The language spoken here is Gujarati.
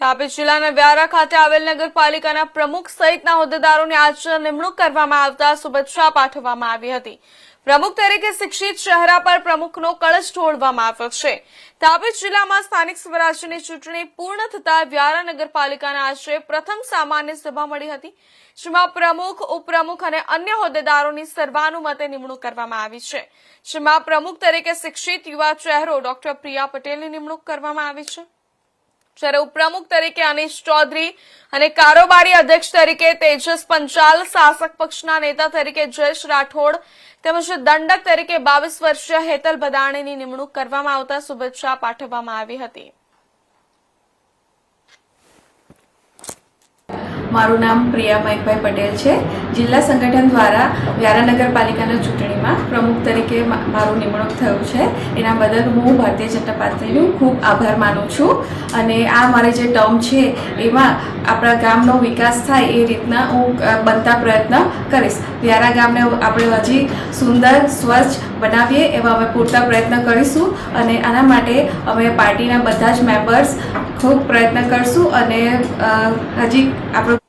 તાપી જિલ્લાના વ્યારા ખાતે આવેલ નગરપાલિકાના પ્રમુખ સહિતના હોદ્દેદારોની આજે નિમણૂક કરવામાં આવતા શુભેચ્છા પાઠવવામાં આવી હતી। પ્રમુખ તરીકે શિક્ષિત ચહેરા પર પ્રમુખનો કળશ ઢોળવામાં આવ્યો છે। તાપી જિલ્લામાં સ્થાનિક સ્વરાજ્યની ચૂંટણી પૂર્ણ થતા વ્યારા નગરપાલિકાના આજે પ્રથમ સામાન્ય સભા મળી હતી, જેમાં પ્રમુખ, ઉપપ્રમુખ અને અન્ય હોદ્દેદારોની સર્વાનુમતે નિમણૂક કરવામાં આવી છે, જેમાં પ્રમુખ તરીકે શિક્ષિત યુવા ચહેરો ડોક્ટર પ્રિયા પટેલની નિમણૂક કરવામાં આવી છે, જ્યારે ઉપપ્રમુખ તરીકે અનિશ ચૌધરી અને કારોબારી અધ્યક્ષ તરીકે તેજસ પંચાલ, શાસક પક્ષના નેતા તરીકે જયેશ રાઠોડ તેમજ દંડક તરીકે 22 વર્ષીય હેતલ બદાણીની નિમણૂક કરવામાં આવતા શુભેચ્છા પાઠવવામાં આવી હતી। મારું નામ પ્રિયા મયકભાઈ પટેલ છે। જિલ્લા સંગઠન દ્વારા વ્યારા નગરપાલિકાના ચૂંટણીમાં પ્રમુખ તરીકે મારું નિમણૂક થયું છે, એના બદલ હું ભારતીય જનતા પાર્ટીનો ખૂબ આભાર માનું છું અને આ મારી જે ટર્મ છે એમાં આપણા ગામનો વિકાસ થાય એ રીતના હું બનતા પ્રયત્ન કરીશ। વ્યારા ગામને આપણે હજી સુંદર, સ્વચ્છ બનાવીએ એવા અમે પૂરતા પ્રયત્ન કરીશું અને આના માટે અમે પાર્ટીના બધા જ મેમ્બર્સ ખૂબ પ્રયત્ન કરશું અને હજી આપણો